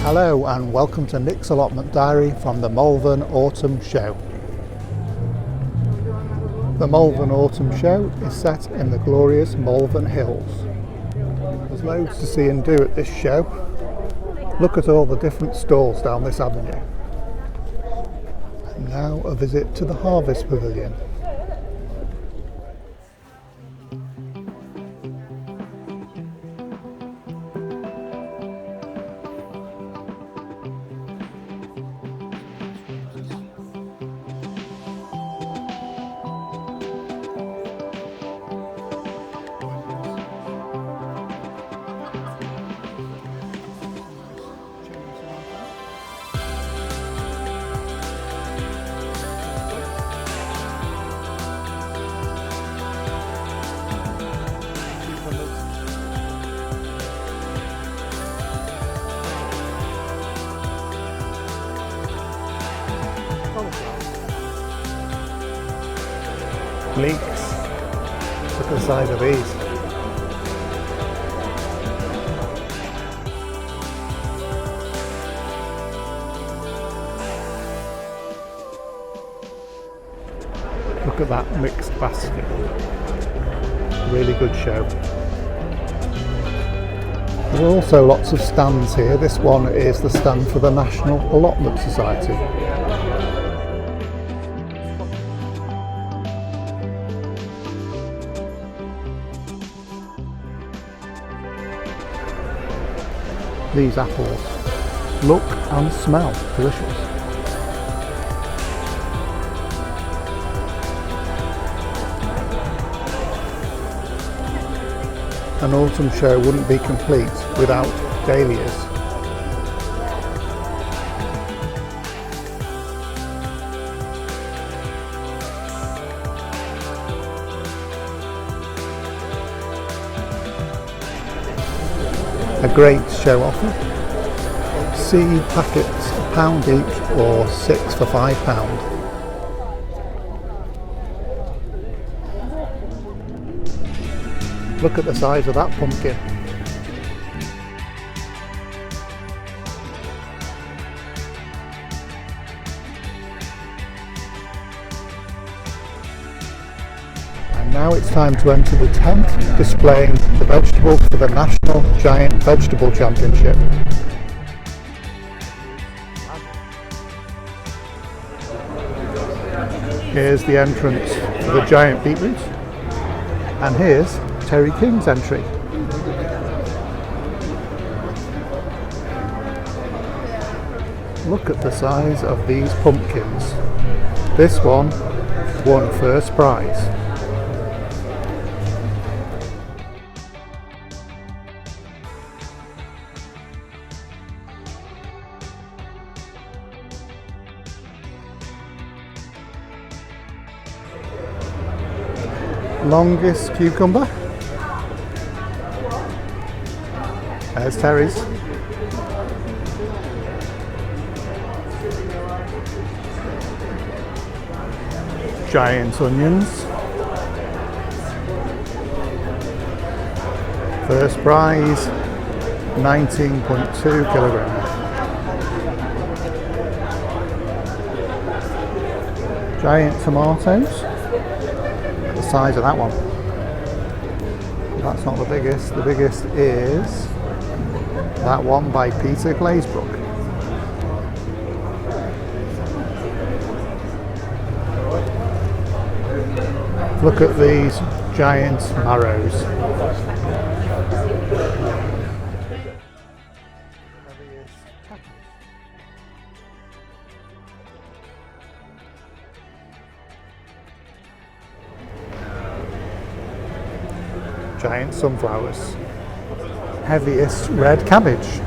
Hello and welcome to Nick's Allotment Diary from the Malvern Autumn Show. The Malvern Autumn Show is set in the glorious Malvern Hills. There's loads to see and do at this show. Look at all the different stalls down this avenue. And now a visit to the Harvest Pavilion. Leeks. Look at the size of these. Look at that mixed basket. Really good show. There are also lots of stands here. This one is the stand for the National Allotment Society. These apples look and smell delicious. An autumn show wouldn't be complete without dahlias. A great show offer. Seed packets £1 each or 6 for £5. Look at the size of that pumpkin. And now it's time to enter the tent displaying the vegetables for the National Giant Vegetable Championship. Here's the entrance for the giant beetroot, and here's Terry King's entry. Look at the size of these pumpkins. This one won first prize. Longest cucumber. There's Terry's. Giant onions. First prize, 19.2 kilograms. Giant tomatoes. The size of that one. That's not the biggest. The biggest is that one by Peter Glazebrook. Look at these giant marrows. Giant sunflowers. Heaviest red cabbage.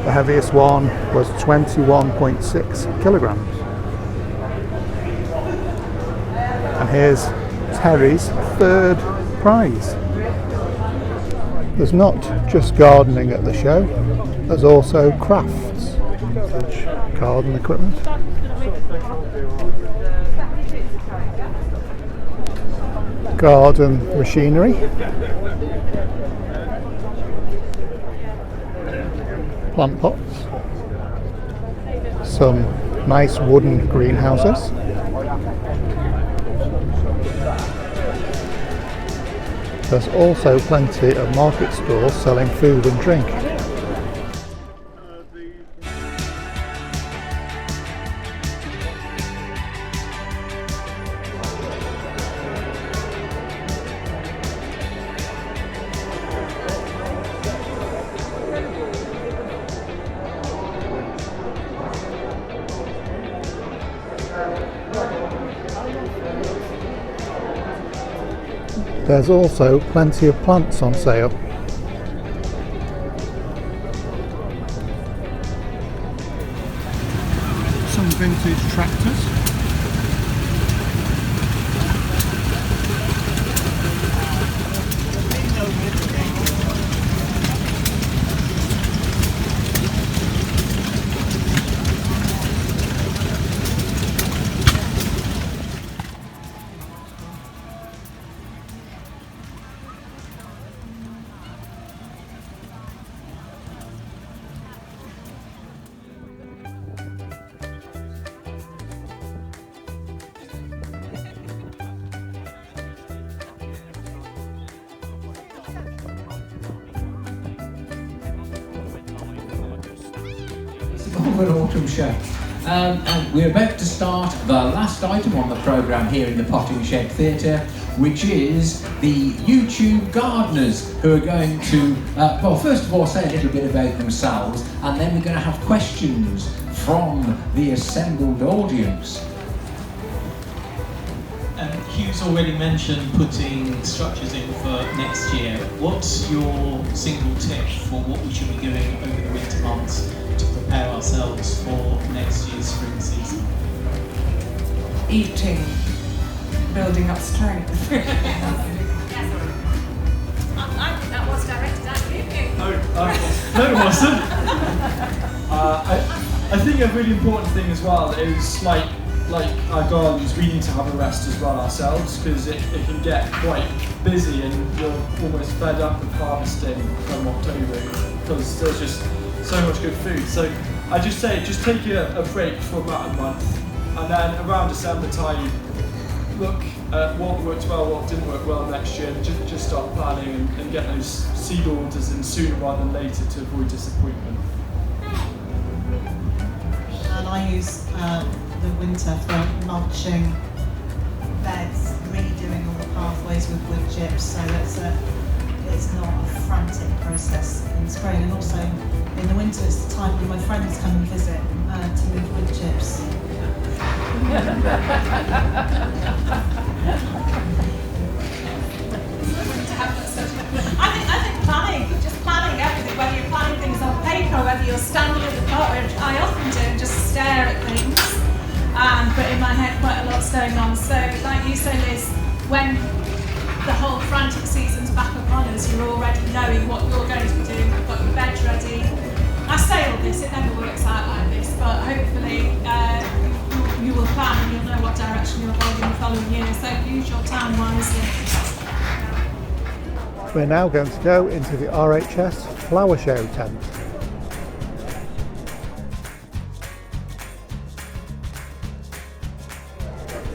The heaviest one was 21.6 kilograms. And here's Terry's third prize. There's not just gardening at the show, there's also crafts, garden equipment. Garden machinery. plant pots, some nice wooden greenhouses, there's also plenty of market stalls selling food and drink. There's also plenty of plants on sale. Some vintage tractors. Malvern Autumn Show. And we're about to start the last item on the programme here in the Potting Shed Theatre, which is the YouTube gardeners, who are going to, well, first of all say a little bit about themselves, and then we're going to have questions from the assembled audience. Hugh's already mentioned putting structures in for next year. What's your single tip for what we should be doing over the winter months to prepare ourselves for next year's spring season? Eating, building up strength. I think that was directed at you. No, it wasn't. I think a really important thing as well is like our gardens, we need to have a rest as well ourselves, because it can get quite busy and you're almost fed up of harvesting from October because there's just so much good food. So I just say, just take a break for about a month, and then around December time, look at what worked well, what didn't work well next year, and just start planning and get those seed orders in sooner rather than later to avoid disappointment. And I use the winter for mulching beds, redoing all the pathways with wood chips, so it's not a frantic process in spring. And also in the winter it's the time when my friends come and visit to move wood chips. I think planning, just planning everything, whether you're planning things on paper, whether you're standing at the pot, which I often do, and just stare at things, but in my head quite a lot's going on. So like you say, Liz, when the whole frantic season's back upon us, you're already knowing what you're going to be doing, you've got your bed ready. I say all this, it never works out like this, but hopefully you will plan and you'll know what direction you're going in the following year, so use your time wisely. We're now going to go into the RHS flower show tent.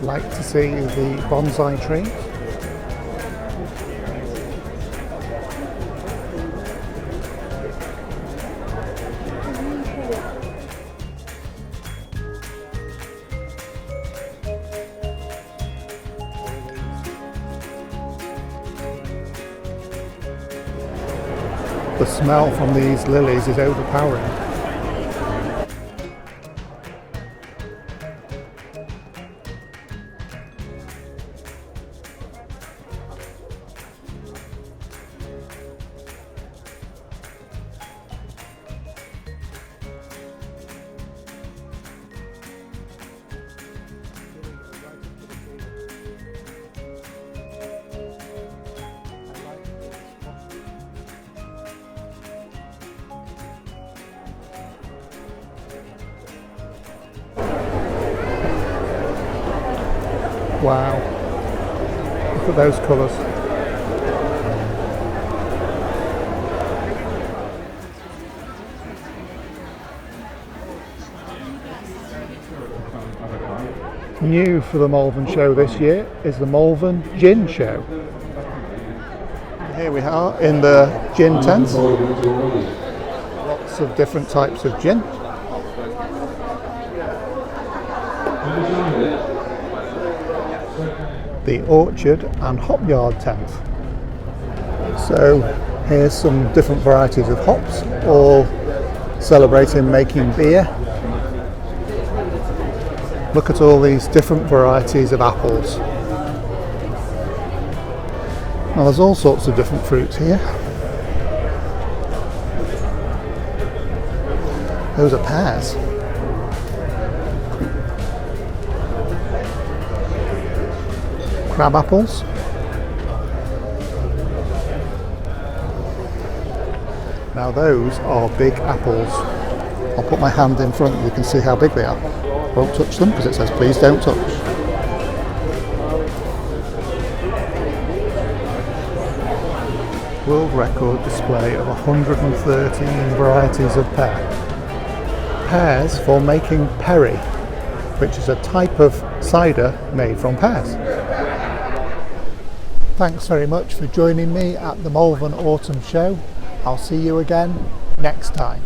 Like to see the bonsai trees. The smell from these lilies is overpowering. Wow, look at those colours. New for the Malvern Show this year is the Malvern Gin Show. Here we are in the gin tent. Lots of different types of gin. The orchard and hop yard tent. So here's some different varieties of hops, all celebrating making beer. Look at all these different varieties of apples. Now there's all sorts of different fruits here. Those are pears. Crab apples. Now those are big apples. I'll put my hand in front, you can see how big they are. Won't touch them because it says please don't touch. World record display of 113 varieties of pear. Pears for making perry, which is a type of cider made from pears. Thanks very much for joining me at the Malvern Autumn Show. I'll see you again next time.